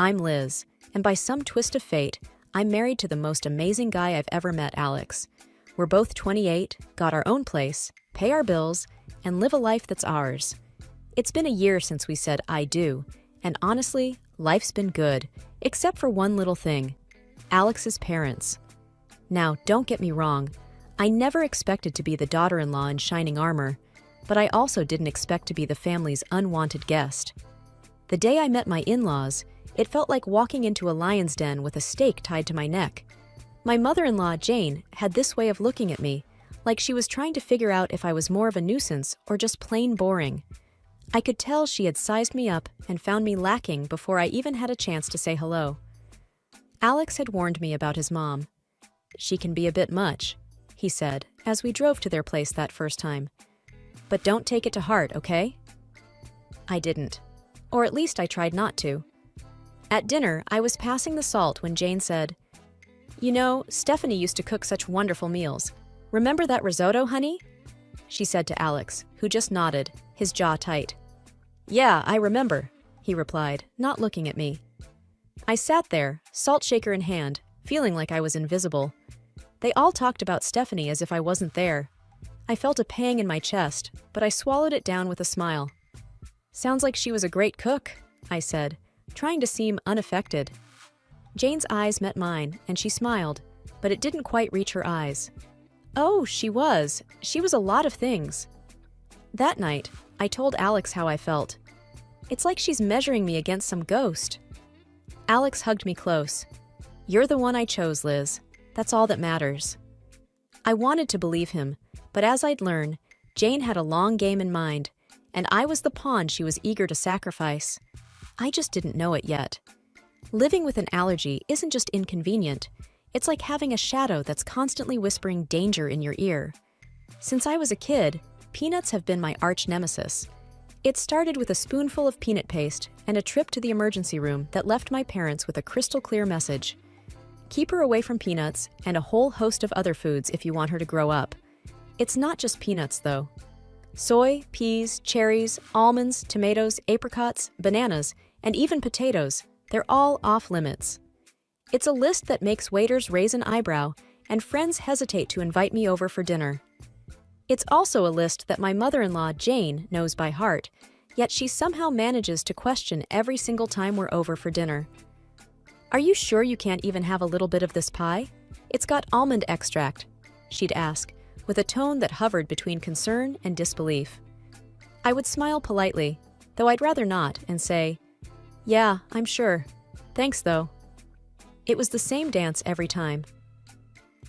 I'm Liz, and by some twist of fate, I'm married to the most amazing guy I've ever met, Alex. We're both 28, got our own place, pay our bills, and live a life that's ours. It's been a year since we said I do, and honestly, life's been good, except for one little thing: Alex's parents. Now, don't get me wrong, I never expected to be the daughter-in-law in shining armor, but I also didn't expect to be the family's unwanted guest. The day I met my in-laws, it felt like walking into a lion's den with a stake tied to my neck. My mother-in-law, Jane, had this way of looking at me, like she was trying to figure out if I was more of a nuisance or just plain boring. I could tell she had sized me up and found me lacking before I even had a chance to say hello. Alex had warned me about his mom. "She can be a bit much," he said, as we drove to their place that first time. "But don't take it to heart, okay?" I didn't. Or at least I tried not to. At dinner, I was passing the salt when Jane said, "You know, Stephanie used to cook such wonderful meals. Remember that risotto, honey?" She said to Alex, who just nodded, his jaw tight. "Yeah, I remember," he replied, not looking at me. I sat there, salt shaker in hand, feeling like I was invisible. They all talked about Stephanie as if I wasn't there. I felt a pang in my chest, but I swallowed it down with a smile. "Sounds like she was a great cook," I said, trying to seem unaffected. Jane's eyes met mine, and she smiled, but it didn't quite reach her eyes. "Oh, she was. She was a lot of things." That night, I told Alex how I felt. "It's like she's measuring me against some ghost." Alex hugged me close. "You're the one I chose, Liz. That's all that matters." I wanted to believe him, but as I'd learn, Jane had a long game in mind, and I was the pawn she was eager to sacrifice. I just didn't know it yet. Living with an allergy isn't just inconvenient, it's like having a shadow that's constantly whispering danger in your ear. Since I was a kid, peanuts have been my arch nemesis. It started with a spoonful of peanut paste and a trip to the emergency room that left my parents with a crystal clear message. Keep her away from peanuts and a whole host of other foods if you want her to grow up. It's not just peanuts, though. Soy, peas, cherries, almonds, tomatoes, apricots, bananas, and even potatoes, they're all off limits. It's a list that makes waiters raise an eyebrow and friends hesitate to invite me over for dinner. It's also a list that my mother-in-law, Jane, knows by heart, yet she somehow manages to question every single time we're over for dinner. "Are you sure you can't even have a little bit of this pie? It's got almond extract," she'd ask, with a tone that hovered between concern and disbelief. I would smile politely, though I'd rather not, and say, "Yeah, I'm sure. Thanks, though." It was the same dance every time.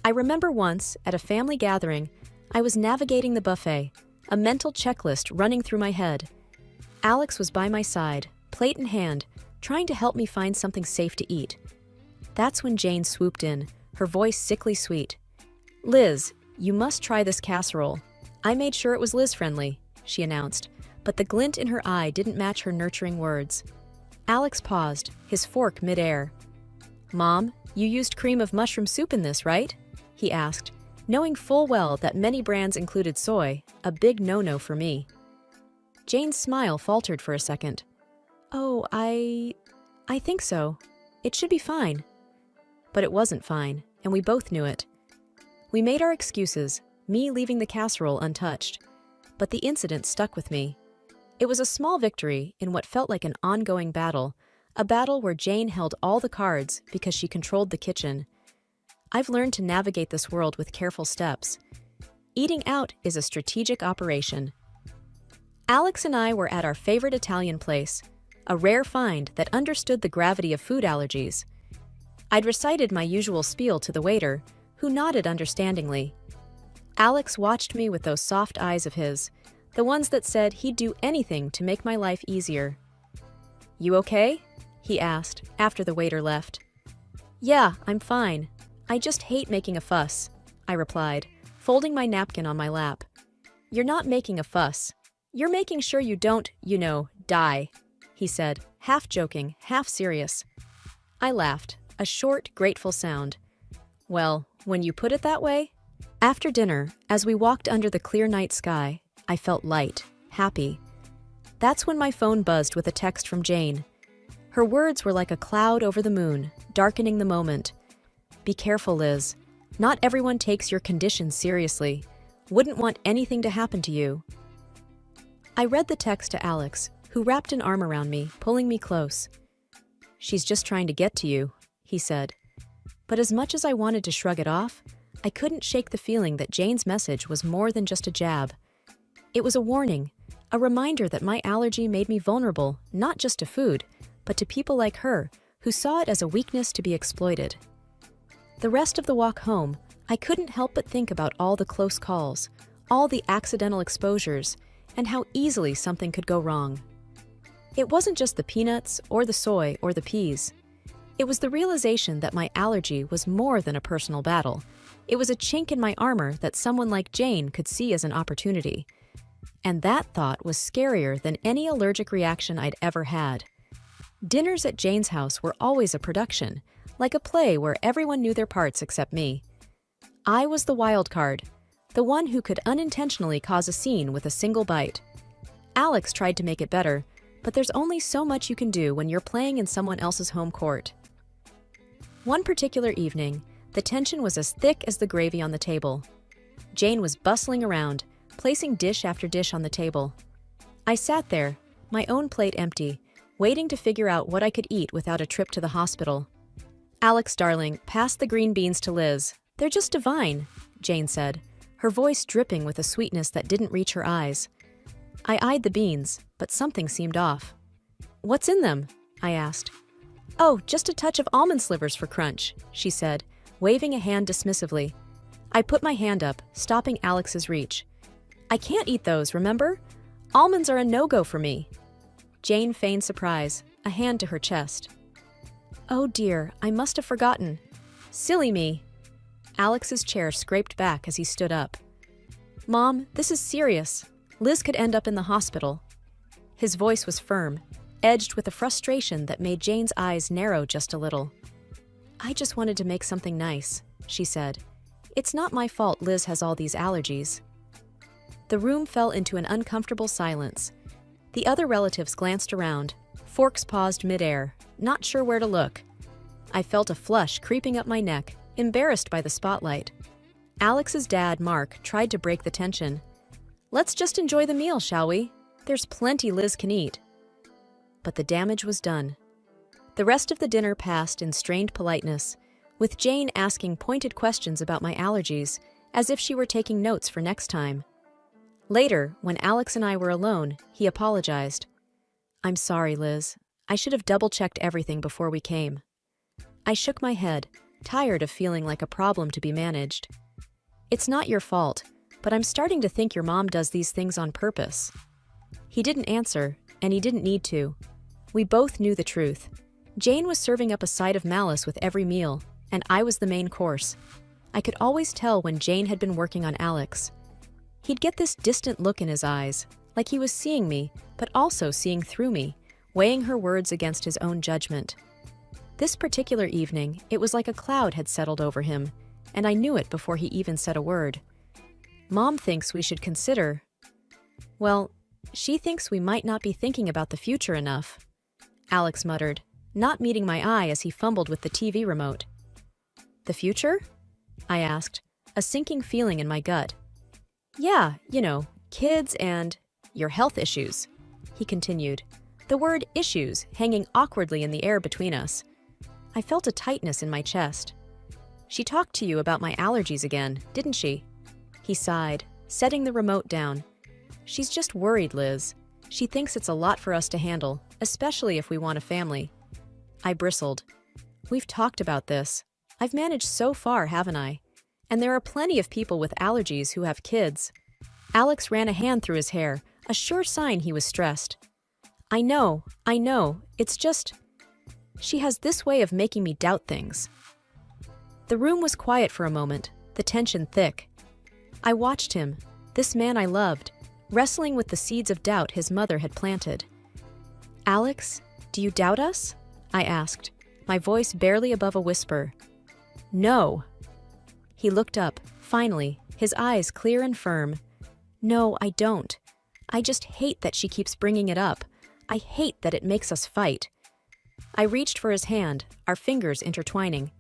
I remember once, at a family gathering, I was navigating the buffet, a mental checklist running through my head. Alex was by my side, plate in hand, trying to help me find something safe to eat. That's when Jane swooped in, her voice sickly sweet. "Liz, you must try this casserole. I made sure it was Liz-friendly," she announced, but the glint in her eye didn't match her nurturing words. Alex paused, his fork mid-air. "Mom, you used cream of mushroom soup in this, right?" he asked, knowing full well that many brands included soy, a big no-no for me. Jane's smile faltered for a second. "Oh, I think so. It should be fine." But it wasn't fine, and we both knew it. We made our excuses, me leaving the casserole untouched. But the incident stuck with me. It was a small victory in what felt like an ongoing battle, a battle where Jane held all the cards because she controlled the kitchen. I've learned to navigate this world with careful steps. Eating out is a strategic operation. Alex and I were at our favorite Italian place, a rare find that understood the gravity of food allergies. I'd recited my usual spiel to the waiter, who nodded understandingly. Alex watched me with those soft eyes of his, the ones that said he'd do anything to make my life easier. "You okay?" he asked, after the waiter left. "Yeah, I'm fine. I just hate making a fuss," I replied, folding my napkin on my lap. "You're not making a fuss. You're making sure you don't, die," he said, half joking, half serious. I laughed, a short, grateful sound. "Well, when you put it that way." After dinner, as we walked under the clear night sky, I felt light, happy. That's when my phone buzzed with a text from Jane. Her words were like a cloud over the moon, darkening the moment. Be careful, Liz. Not everyone takes your condition seriously. Wouldn't want anything to happen to you. I read the text to Alex, who wrapped an arm around me, pulling me close. She's just trying to get to you, he said. But as much as I wanted to shrug it off, I couldn't shake the feeling that Jane's message was more than just a jab. It was a warning, a reminder that my allergy made me vulnerable, not just to food, but to people like her, who saw it as a weakness to be exploited. The rest of the walk home, I couldn't help but think about all the close calls, all the accidental exposures, and how easily something could go wrong. It wasn't just the peanuts, or the soy, or the peas. It was the realization that my allergy was more than a personal battle. It was a chink in my armor that someone like Jane could see as an opportunity. And that thought was scarier than any allergic reaction I'd ever had. Dinners at Jane's house were always a production, like a play where everyone knew their parts except me. I was the wild card, the one who could unintentionally cause a scene with a single bite. Alex tried to make it better, but there's only so much you can do when you're playing in someone else's home court. One particular evening, the tension was as thick as the gravy on the table. Jane was bustling around, placing dish after dish on the table. I sat there, my own plate empty, waiting to figure out what I could eat without a trip to the hospital. Alex, darling, pass the green beans to Liz. They're just divine, Jane said, her voice dripping with a sweetness that didn't reach her eyes. I eyed the beans, but something seemed off. What's in them? I asked. Oh, just a touch of almond slivers for crunch, she said, waving a hand dismissively. I put my hand up, stopping Alex's reach. I can't eat those, remember? Almonds are a no-go for me. Jane feigned surprise, a hand to her chest. Oh dear, I must have forgotten. Silly me. Alex's chair scraped back as he stood up. Mom, this is serious. Liz could end up in the hospital. His voice was firm, edged with a frustration that made Jane's eyes narrow just a little. I just wanted to make something nice, she said. It's not my fault Liz has all these allergies. The room fell into an uncomfortable silence. The other relatives glanced around, forks paused midair, not sure where to look. I felt a flush creeping up my neck, embarrassed by the spotlight. Alex's dad, Mark, tried to break the tension. Let's just enjoy the meal, shall we? There's plenty Liz can eat. But the damage was done. The rest of the dinner passed in strained politeness, with Jane asking pointed questions about my allergies, as if she were taking notes for next time. Later, when Alex and I were alone, he apologized. I'm sorry, Liz. I should have double-checked everything before we came. I shook my head, tired of feeling like a problem to be managed. It's not your fault, but I'm starting to think your mom does these things on purpose. He didn't answer, and he didn't need to. We both knew the truth. Jane was serving up a side of malice with every meal, and I was the main course. I could always tell when Jane had been working on Alex. He'd get this distant look in his eyes, like he was seeing me, but also seeing through me, weighing her words against his own judgment. This particular evening, it was like a cloud had settled over him, and I knew it before he even said a word. Mom thinks we should consider... Well, she thinks we might not be thinking about the future enough, Alex muttered, not meeting my eye as he fumbled with the TV remote. The future? I asked, a sinking feeling in my gut. Yeah, kids and your health issues, he continued, the word issues hanging awkwardly in the air between us. I felt a tightness in my chest. She talked to you about my allergies again, didn't she? He sighed, setting the remote down. She's just worried, Liz. She thinks it's a lot for us to handle, especially if we want a family. I bristled. We've talked about this. I've managed so far, haven't I? And there are plenty of people with allergies who have kids. Alex ran a hand through his hair, a sure sign he was stressed. I know, it's just... She has this way of making me doubt things. The room was quiet for a moment, the tension thick. I watched him, this man I loved, wrestling with the seeds of doubt his mother had planted. Alex, do you doubt us? I asked, my voice barely above a whisper. No. He looked up, finally, his eyes clear and firm. No, I don't. I just hate that she keeps bringing it up. I hate that it makes us fight. I reached for his hand, our fingers intertwining.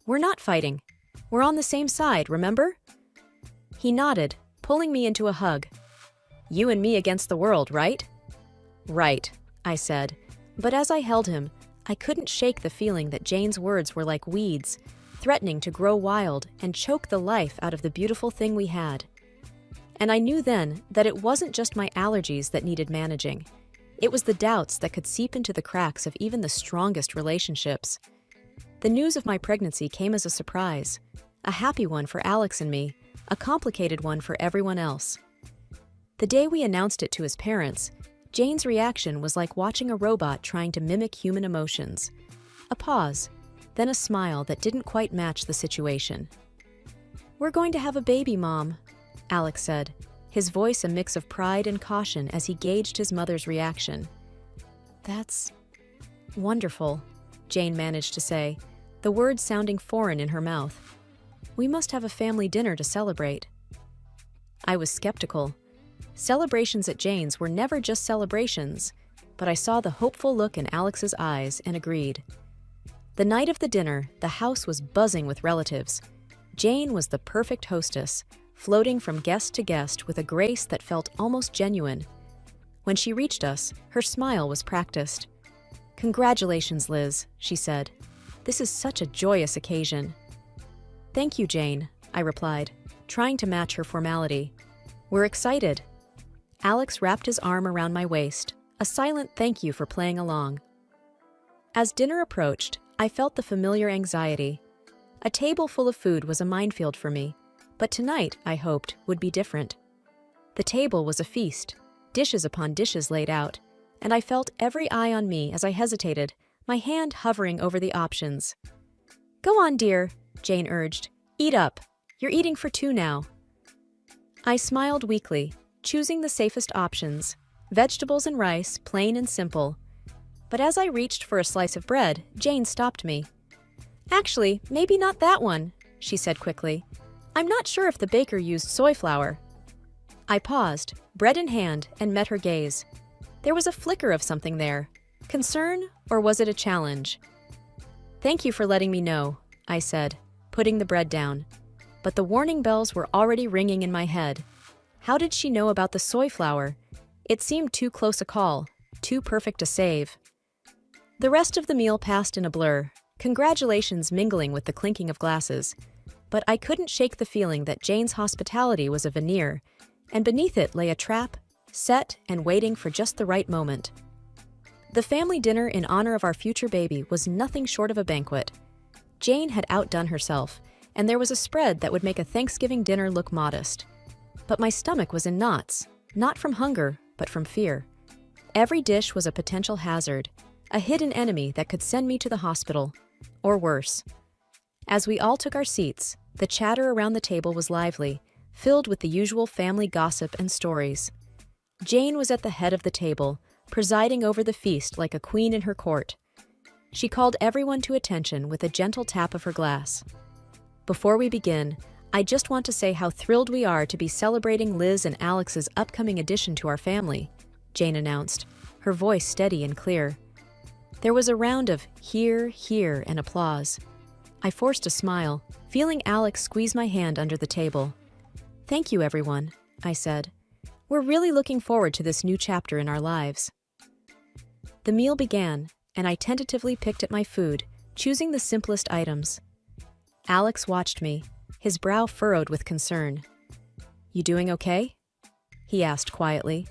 "We're not fighting. We're on the same side, remember?" He nodded, pulling me into a hug. "You and me against the world, right?" "Right," I said, but as I held him, I couldn't shake the feeling that Jane's words were like weeds, threatening to grow wild and choke the life out of the beautiful thing we had. And I knew then that it wasn't just my allergies that needed managing. It was the doubts that could seep into the cracks of even the strongest relationships. The news of my pregnancy came as a surprise, a happy one for Alex and me, a complicated one for everyone else. The day we announced it to his parents, Jane's reaction was like watching a robot trying to mimic human emotions. A pause, then a smile that didn't quite match the situation. "We're going to have a baby, Mom," Alex said, his voice a mix of pride and caution as he gauged his mother's reaction. "That's wonderful," Jane managed to say, the words sounding foreign in her mouth. "We must have a family dinner to celebrate." I was skeptical. Celebrations at Jane's were never just celebrations, but I saw the hopeful look in Alex's eyes and agreed. The night of the dinner, the house was buzzing with relatives. Jane was the perfect hostess, floating from guest to guest with a grace that felt almost genuine. When she reached us, her smile was practiced. "Congratulations, Liz," she said. "This is such a joyous occasion." "Thank you, Jane," I replied, trying to match her formality. "We're excited." Alex wrapped his arm around my waist, a silent thank you for playing along. As dinner approached, I felt the familiar anxiety. A table full of food was a minefield for me, but tonight, I hoped, would be different. The table was a feast, dishes upon dishes laid out, and I felt every eye on me as I hesitated, my hand hovering over the options. "Go on, dear," Jane urged. "Eat up. You're eating for two now." I smiled weakly, choosing the safest options, vegetables and rice, plain and simple. But as I reached for a slice of bread, Jane stopped me. "Actually, maybe not that one," she said quickly. "I'm not sure if the baker used soy flour." I paused, bread in hand, and met her gaze. There was a flicker of something there. Concern, or was it a challenge? "Thank you for letting me know," I said, putting the bread down. But the warning bells were already ringing in my head. How did she know about the soy flour? It seemed too close a call, too perfect a save. The rest of the meal passed in a blur, congratulations mingling with the clinking of glasses. But I couldn't shake the feeling that Jane's hospitality was a veneer, and beneath it lay a trap, set and waiting for just the right moment. The family dinner in honor of our future baby was nothing short of a banquet. Jane had outdone herself, and there was a spread that would make a Thanksgiving dinner look modest. But my stomach was in knots, not from hunger, but from fear. Every dish was a potential hazard, a hidden enemy that could send me to the hospital, or worse. As we all took our seats, the chatter around the table was lively, filled with the usual family gossip and stories. Jane was at the head of the table, presiding over the feast like a queen in her court. She called everyone to attention with a gentle tap of her glass. "Before we begin, I just want to say how thrilled we are to be celebrating Liz and Alex's upcoming addition to our family," Jane announced, her voice steady and clear. There was a round of hear, hear, and applause. I forced a smile, feeling Alex squeeze my hand under the table. "Thank you, everyone," I said. "We're really looking forward to this new chapter in our lives." The meal began, and I tentatively picked at my food, choosing the simplest items. Alex watched me, his brow furrowed with concern. "You doing okay?" he asked quietly.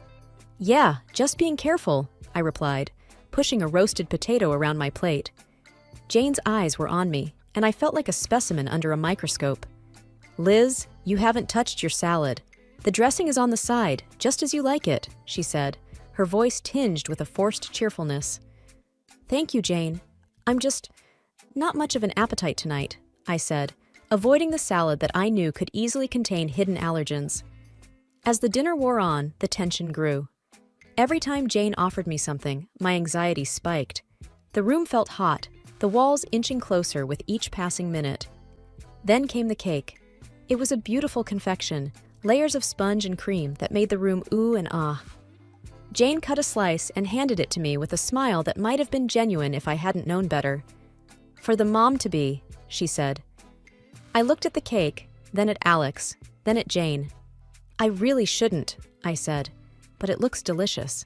"Yeah, just being careful," I replied, pushing a roasted potato around my plate. Jane's eyes were on me, and I felt like a specimen under a microscope. "Liz, you haven't touched your salad. The dressing is on the side, just as you like it," she said, her voice tinged with a forced cheerfulness. "Thank you, Jane. I'm just not much of an appetite tonight," I said, avoiding the salad that I knew could easily contain hidden allergens. As the dinner wore on, the tension grew. Every time Jane offered me something, my anxiety spiked. The room felt hot, the walls inching closer with each passing minute. Then came the cake. It was a beautiful confection, layers of sponge and cream that made the room ooh and ah. Jane cut a slice and handed it to me with a smile that might have been genuine if I hadn't known better. "For the mom-to-be," she said. I looked at the cake, then at Alex, then at Jane. "I really shouldn't," I said, "but it looks delicious."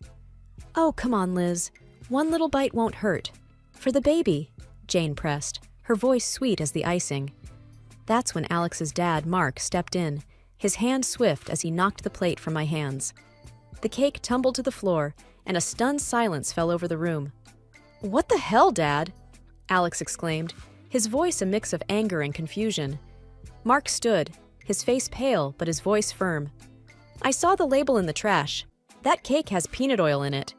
"Oh, come on, Liz. One little bite won't hurt. For the baby," Jane pressed, her voice sweet as the icing. That's when Alex's dad, Mark, stepped in, his hand swift as he knocked the plate from my hands. The cake tumbled to the floor, and a stunned silence fell over the room. "What the hell, Dad?" Alex exclaimed, his voice a mix of anger and confusion. Mark stood, his face pale but his voice firm. "I saw the label in the trash. That cake has peanut oil in it."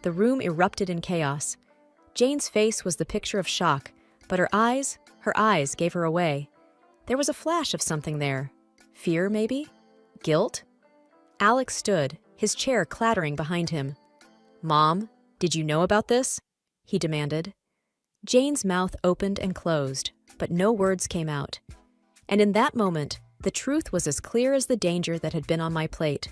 The room erupted in chaos. Jane's face was the picture of shock, but her eyes gave her away. There was a flash of something there. Fear, maybe? Guilt? Alex stood, his chair clattering behind him. "Mom, did you know about this?" he demanded. Jane's mouth opened and closed, but no words came out. And in that moment, the truth was as clear as the danger that had been on my plate.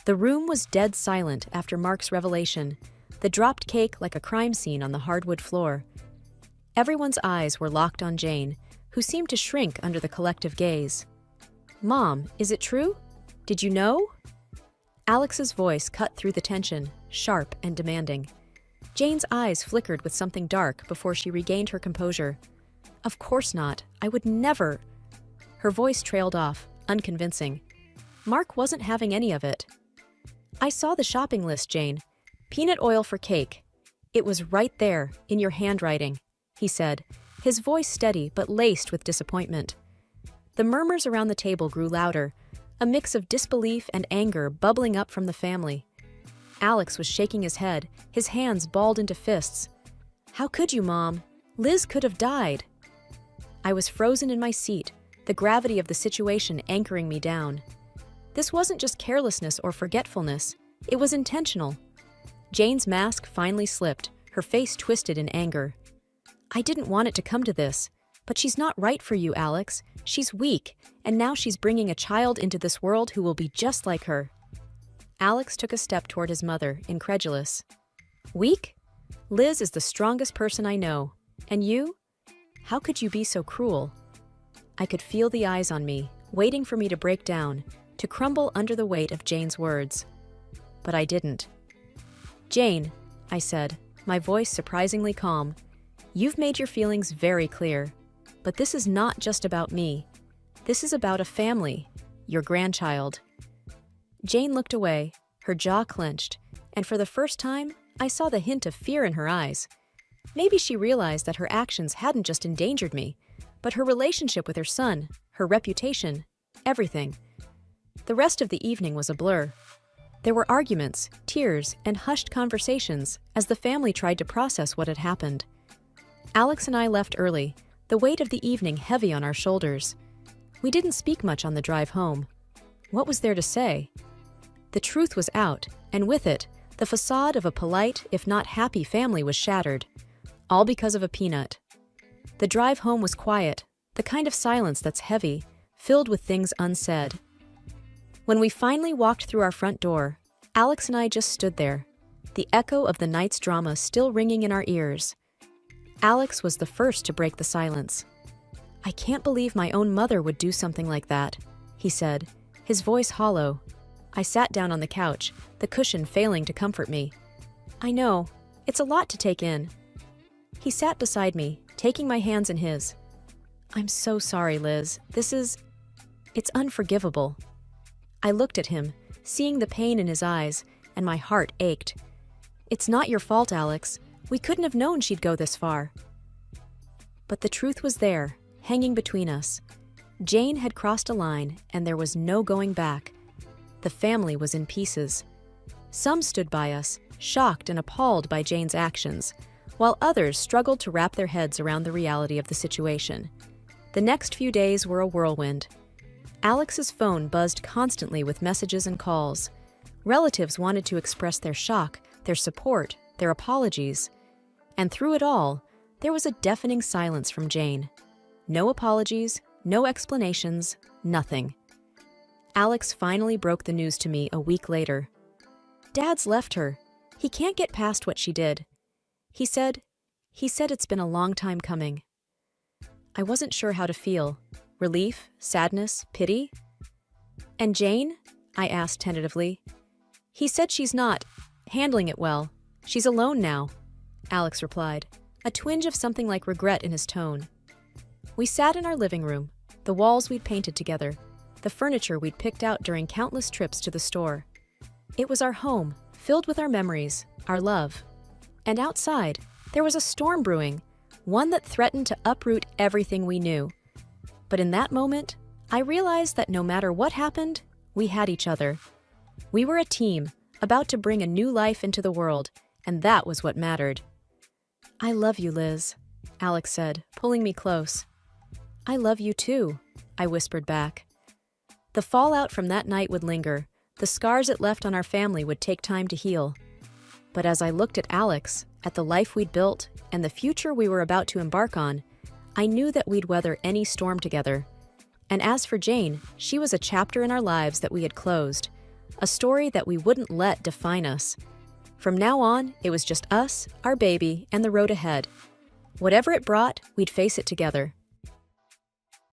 The room was dead silent after Mark's revelation, the dropped cake like a crime scene on the hardwood floor. Everyone's eyes were locked on Jane, who seemed to shrink under the collective gaze. "Mom, is it true? Did you know?" Alex's voice cut through the tension, sharp and demanding. Jane's eyes flickered with something dark before she regained her composure. "Of course not. I would never." Her voice trailed off, unconvincing. Mark wasn't having any of it. "I saw the shopping list, Jane. Peanut oil for cake. It was right there, in your handwriting," he said, his voice steady but laced with disappointment. The murmurs around the table grew louder, a mix of disbelief and anger bubbling up from the family. Alex was shaking his head, his hands balled into fists. "How could you, Mom? Liz could have died." I was frozen in my seat, the gravity of the situation anchoring me down. This wasn't just carelessness or forgetfulness, it was intentional. Jane's mask finally slipped, her face twisted in anger. "I didn't want it to come to this, but she's not right for you, Alex. She's weak, and now she's bringing a child into this world who will be just like her." Alex took a step toward his mother, incredulous. "Weak? Liz is the strongest person I know. And you? How could you be so cruel?" I could feel the eyes on me, waiting for me to break down, to crumble under the weight of Jane's words. But I didn't. "Jane," I said, my voice surprisingly calm, "you've made your feelings very clear. But this is not just about me. This is about a family, your grandchild." Jane looked away, her jaw clenched, and for the first time, I saw the hint of fear in her eyes. Maybe she realized that her actions hadn't just endangered me, but her relationship with her son, her reputation, everything. The rest of the evening was a blur. There were arguments, tears, and hushed conversations as the family tried to process what had happened. Alex and I left early, the weight of the evening heavy on our shoulders. We didn't speak much on the drive home. What was there to say? The truth was out, and with it, the facade of a polite, if not happy family was shattered, all because of a peanut. The drive home was quiet, the kind of silence that's heavy, filled with things unsaid. When we finally walked through our front door, Alex and I just stood there, the echo of the night's drama still ringing in our ears. Alex was the first to break the silence. "I can't believe my own mother would do something like that," he said, his voice hollow. I sat down on the couch, the cushion failing to comfort me. "I know. It's a lot to take in." He sat beside me, taking my hands in his. "I'm so sorry, Liz. It's unforgivable." I looked at him, seeing the pain in his eyes, and my heart ached. "It's not your fault, Alex. We couldn't have known she'd go this far." But the truth was there, hanging between us. Jane had crossed a line, and there was no going back. The family was in pieces. Some stood by us, shocked and appalled by Jane's actions, while others struggled to wrap their heads around the reality of the situation. The next few days were a whirlwind. Alex's phone buzzed constantly with messages and calls. Relatives wanted to express their shock, their support, their apologies. And through it all, there was a deafening silence from Jane. No apologies, no explanations, nothing. Alex finally broke the news to me a week later. Dad's left her. He can't get past what she did. He said it's been a long time coming. I wasn't sure how to feel. Relief, sadness, pity? And Jane? I asked tentatively. He said she's not handling it well. She's alone now, Alex replied, a twinge of something like regret in his tone. We sat in our living room, the walls we'd painted together, the furniture we'd picked out during countless trips to the store. It was our home, filled with our memories, our love. And outside, there was a storm brewing, one that threatened to uproot everything we knew. But in that moment, I realized that no matter what happened, we had each other. We were a team, about to bring a new life into the world, and that was what mattered. I love you, Liz, Alex said, pulling me close. I love you too, I whispered back. The fallout from that night would linger. The scars it left on our family would take time to heal. But as I looked at Alex, at the life we'd built, and the future we were about to embark on, I knew that we'd weather any storm together. And as for Jane, she was a chapter in our lives that we had closed, a story that we wouldn't let define us. From now on, it was just us, our baby, and the road ahead. Whatever it brought, we'd face it together.